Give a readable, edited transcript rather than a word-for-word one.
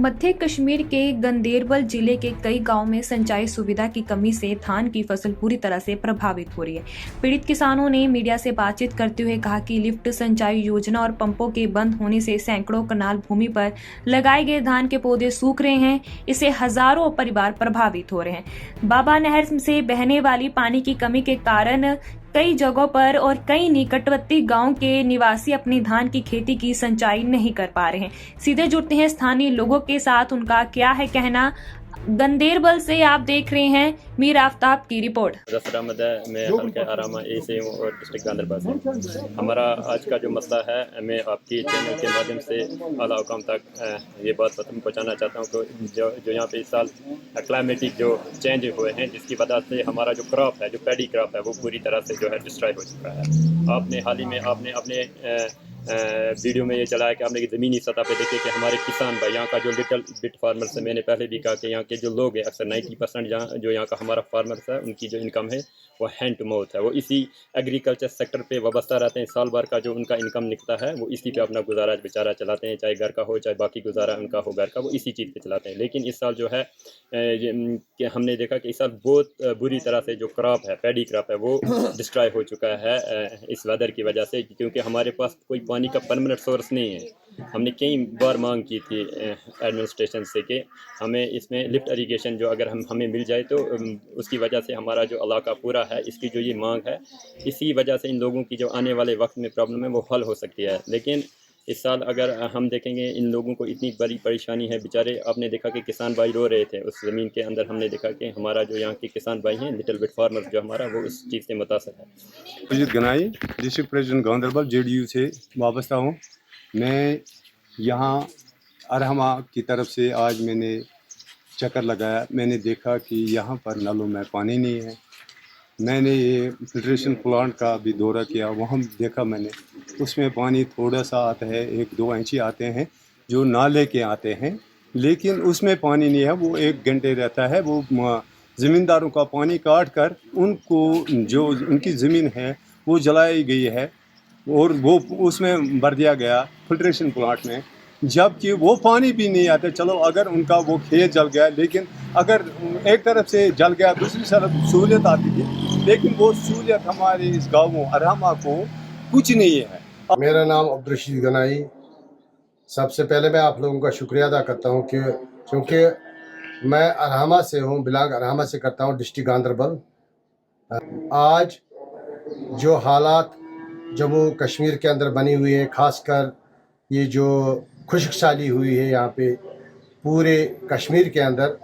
मध्य कश्मीर के गंदेरबल जिले के कई गांवों में सिंचाई सुविधा की कमी से धान की फसल पूरी तरह से प्रभावित हो रही है। पीड़ित किसानों ने मीडिया से बातचीत करते हुए कहा कि लिफ्ट सिंचाई योजना और पंपों के बंद होने से सैकड़ों कनाल भूमि पर लगाए गए धान के पौधे सूख रहे हैं। इससे हजारों परिवार प्रभावित हो रहे हैं। बाबा नहर से बहने वाली पानी की कमी के कारण कई जगहों पर और कई निकटवर्ती गांव के निवासी अपनी धान की खेती की सिंचाई नहीं कर पा रहे हैं। सीधे जुड़ते हैं स्थानीय लोगों के साथ, उनका क्या है कहना। गंदेरबल से आप देख रहे हैं मीर आफ्ताब की रिपोर्ट। जफर अहमद है, मैं हल्का आरामा ए से हूँ और डिस्ट्रिक्ट गांधरबल से। हमारा आज का जो मसला है, मैं आपकी चैनल के माध्यम से आला हुकाम तक ये बात पहुँचाना चाहता हूँ कि जो यहाँ पे इस साल क्लाइमेटिक जो चेंज हुए हैं, जिसकी वजह से हमारा जो क्रॉप है, जो पैडी क्रॉप है, वो पूरी तरह से जो है डिस्ट्रॉय हो चुका है। आपने हाल ही में आपने अपने वीडियो में ये चलाया कि आपने ज़मीनी सतह पे देखे कि हमारे किसान भाई, यहाँ का जो लिटिल बिट फार्मर्स है, मैंने पहले भी कहा कि यहाँ के जो लोग हैं, अक्सर 90% जो यहाँ का हमारा फार्मर्स है, उनकी जो इनकम है वो हैंड टू माउथ है। वो इसी एग्रीकल्चर सेक्टर पे वाबस्ता रहते हैं। साल भर का जो उनका इनकम निकलता है वो इसी पे अपना गुजारा बेचारा चलाते हैं, चाहे घर का हो चाहे बाकी गुजारा उनका हो घर का, वो इसी चीज़ पे चलाते हैं। लेकिन इस साल जो है कि हमने देखा कि इस साल बहुत बुरी तरह से जो क्रॉप है, पैडी क्रॉप है, वो डिस्ट्रॉय हो चुका है इस वेदर की वजह से, क्योंकि हमारे पास कोई पानी का परमानेंट सोर्स नहीं है। हमने कई बार मांग की थी एडमिनिस्ट्रेशन से कि हमें इसमें लिफ्ट इरिगेशन जो अगर हमें मिल जाए तो उसकी वजह से हमारा जो इलाका पूरा है, इसकी जो ये मांग है, इसी वजह से इन लोगों की जो आने वाले वक्त में प्रॉब्लम है वो हल हो सकती है। लेकिन इस साल अगर हम देखेंगे, इन लोगों को इतनी बड़ी परेशानी है बेचारे। आपने देखा कि किसान भाई रो रहे थे उस ज़मीन के अंदर। हमने देखा कि हमारा जो यहाँ के किसान भाई हैं, लिटिल बिट फार्मर जो हमारा, वो उस चीज़ से मुतासर है। Ajit Ganai, district president Ganderbal JDU से वाबस्ता हूँ। मैं यहाँ अरहमा की तरफ से आज मैंने चक्कर लगाया। मैंने देखा कि यहाँ पर नलों में पानी नहीं है। मैंने ये फिल्ट्रेशन प्लांट का भी दौरा किया, वहाँ देखा मैंने उसमें पानी थोड़ा सा आता है, 1-2 इंच आते हैं जो नाले के आते हैं, लेकिन उसमें पानी नहीं है। वो 1 घंटे रहता है। वो ज़मींदारों का पानी काट कर उनको जो उनकी ज़मीन है वो जलाई गई है और वो उसमें भर दिया गया फिल्ट्रेशन प्लांट में, जबकि वो पानी भी नहीं आता। चलो अगर उनका वो खेत जल गया, लेकिन अगर एक तरफ से जल गया दूसरी तरफ सहूलियत आती थी, लेकिन वो सहूलियत हमारे इस गाँव अरहमा को कुछ नहीं है। मेरा नाम अब्दुल गनाई। सबसे पहले मैं आप लोगों का शुक्रिया अदा करता हूँ कि क्योंकि मैं अरहमा से हूँ, बिलोंग अरहमा से करता हूँ, डिस्ट्रिक्ट गांधरबल। आज जो हालात जम्मू कश्मीर के अंदर बनी हुई है, ख़ासकर ये जो खुश्क साली हुई है यहाँ पे पूरे कश्मीर के अंदर,